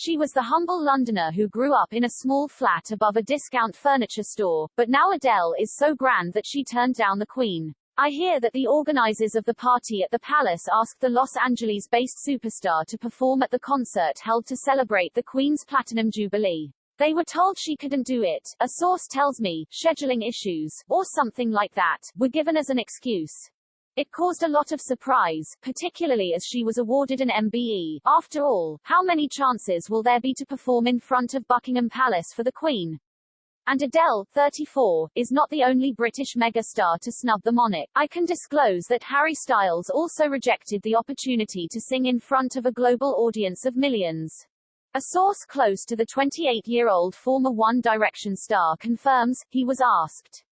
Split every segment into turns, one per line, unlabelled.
She was the humble Londoner who grew up in a small flat above a discount furniture store, but now Adele is so grand that she turned down the Queen. I hear that the organizers of the party at the palace asked the Los Angeles-based superstar to perform at the concert held to celebrate the Queen's Platinum Jubilee. They were told she couldn't do it, a source tells me, scheduling issues, or something like that, were given as an excuse. It caused a lot of surprise, particularly as she was awarded an MBE. After all, how many chances will there be to perform in front of Buckingham Palace for the Queen? And Adele, 34, is not the only British megastar to snub the monarch. I can disclose that Harry Styles also rejected the opportunity to sing in front of a global audience of millions. A source close to the 28-year-old former One Direction star confirms, he was asked.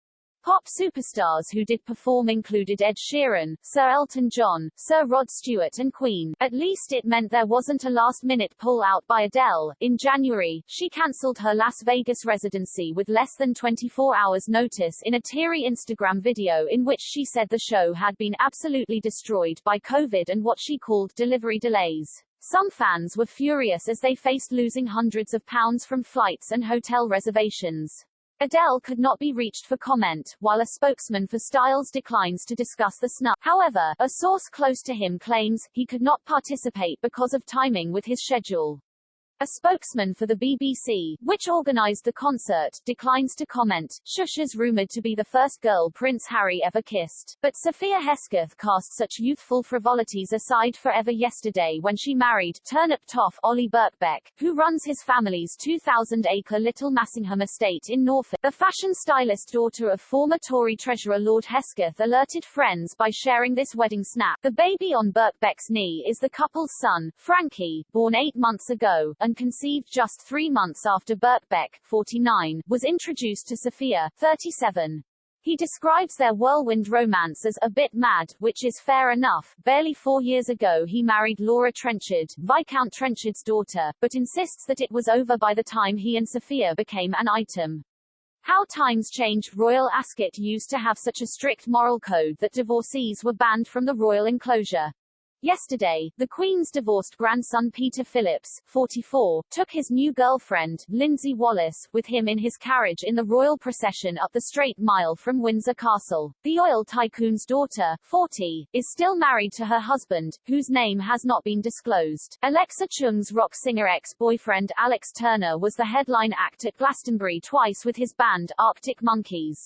Pop superstars who did perform included Ed Sheeran, Sir Elton John, Sir Rod Stewart and Queen. At least it meant there wasn't a last-minute pull-out by Adele. In January, she cancelled her Las Vegas residency with less than 24 hours notice in a teary Instagram video in which she said the show had been absolutely destroyed by COVID and what she called delivery delays. Some fans were furious as they faced losing hundreds of pounds from flights and hotel reservations. Adele could not be reached for comment, while a spokesman for Styles declines to discuss the snub. However, a source close to him claims, he could not participate because of timing with his schedule. A spokesman for the BBC, which organized the concert, declines to comment. Shush is rumored to be the first girl Prince Harry ever kissed. But Sophia Hesketh cast such youthful frivolities aside forever yesterday when she married turnip toff Ollie Birkbeck, who runs his family's 2,000-acre Little Massingham estate in Norfolk. The fashion stylist, daughter of former Tory Treasurer Lord Hesketh, alerted friends by sharing this wedding snap. The baby on Birkbeck's knee is the couple's son, Frankie, born 8 months ago, and conceived just 3 months after Birkbeck, 49, was introduced to Sophia, 37. He describes their whirlwind romance as a bit mad, which is fair enough. Barely 4 years ago he married Laura Trenchard, Viscount Trenchard's daughter, but insists that it was over by the time he and Sophia became an item. How times changed. Royal Ascot used to have such a strict moral code that divorcees were banned from the royal enclosure. Yesterday, the Queen's divorced grandson Peter Phillips, 44, took his new girlfriend, Lindsay Wallace, with him in his carriage in the royal procession up the Straight Mile from Windsor Castle. The oil tycoon's daughter, 40, is still married to her husband, whose name has not been disclosed. Alexa Chung's rock singer ex-boyfriend Alex Turner was the headline act at Glastonbury twice with his band, Arctic Monkeys.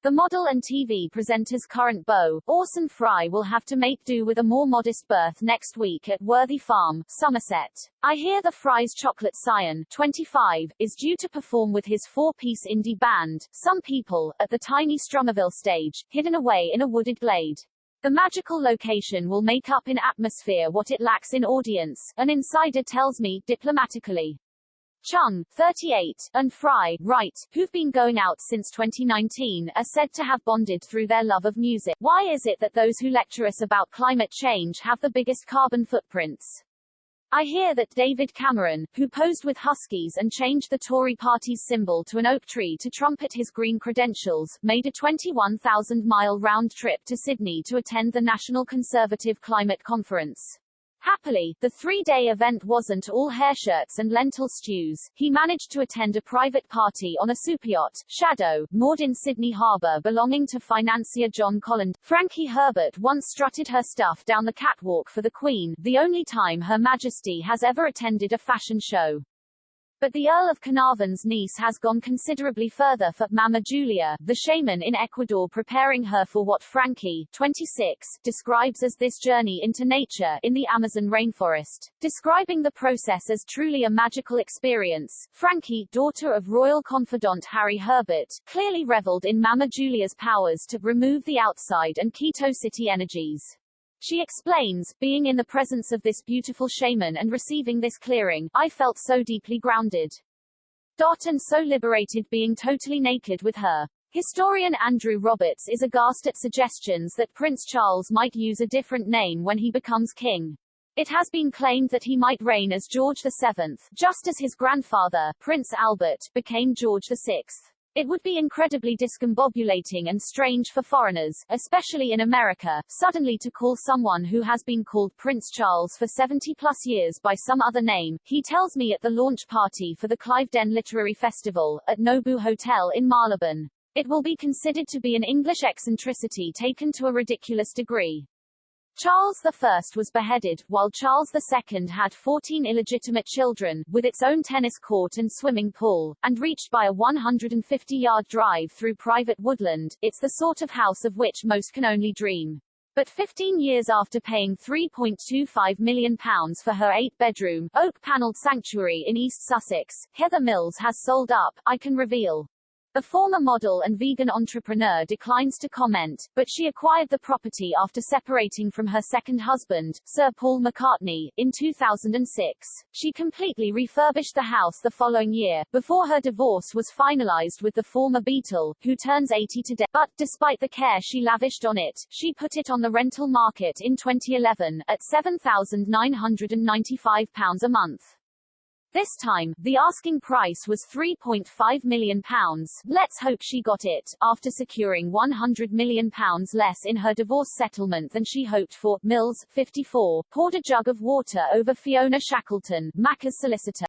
The model and TV presenter's current beau, Orson Fry, will have to make do with a more modest berth next week at Worthy Farm, Somerset. I hear the Fry's chocolate scion, 25, is due to perform with his 4-piece indie band, Some People, at the tiny Stromerville stage, hidden away in a wooded glade. The magical location will make up in atmosphere what it lacks in audience, an insider tells me, diplomatically. Chung, 38, and Fry, right, who've been going out since 2019, are said to have bonded through their love of music. Why is it that those who lecture us about climate change have the biggest carbon footprints? I hear that David Cameron, who posed with huskies and changed the Tory party's symbol to an oak tree to trumpet his green credentials, made a 21,000-mile round trip to Sydney to attend the National Conservative Climate Conference. Happily, the 3-day event wasn't all hair shirts and lentil stews. He managed to attend a private party on a superyacht, Shadow, moored in Sydney Harbour belonging to financier John Colland. Frankie Herbert once strutted her stuff down the catwalk for the Queen, the only time Her Majesty has ever attended a fashion show. But the Earl of Carnarvon's niece has gone considerably further for Mama Julia, the shaman in Ecuador, preparing her for what Frankie, 26, describes as this journey into nature in the Amazon rainforest. Describing the process as truly a magical experience, Frankie, daughter of royal confidant Harry Herbert, clearly reveled in Mama Julia's powers to remove the outside and keto city energies. She explains, being in the presence of this beautiful shaman and receiving this clearing, I felt so deeply grounded. And so liberated being totally naked with her. Historian Andrew Roberts is aghast at suggestions that Prince Charles might use a different name when he becomes king. It has been claimed that he might reign as George VII, just as his grandfather, Prince Albert, became George VI. It would be incredibly discombobulating and strange for foreigners, especially in America, suddenly to call someone who has been called Prince Charles for 70-plus years by some other name, he tells me at the launch party for the Cliveden Literary Festival, at Nobu Hotel in Marylebone. It will be considered to be an English eccentricity taken to a ridiculous degree. Charles I was beheaded, while Charles II had 14 illegitimate children, with its own tennis court and swimming pool, and reached by a 150-yard drive through private woodland. It's the sort of house of which most can only dream. But 15 years after paying £3.25 million for her 8-bedroom, oak-panelled sanctuary in East Sussex, Heather Mills has sold up, I can reveal. The former model and vegan entrepreneur declines to comment, but she acquired the property after separating from her second husband, Sir Paul McCartney, in 2006. She completely refurbished the house the following year, before her divorce was finalized with the former Beatle, who turns 80 today. But, despite the care she lavished on it, she put it on the rental market in 2011, at £7,995 a month. This time, the asking price was £3.5 million. Let's hope she got it, after securing £100 million less in her divorce settlement than she hoped for. Mills, 54, poured a jug of water over Fiona Shackleton, Macca's solicitor.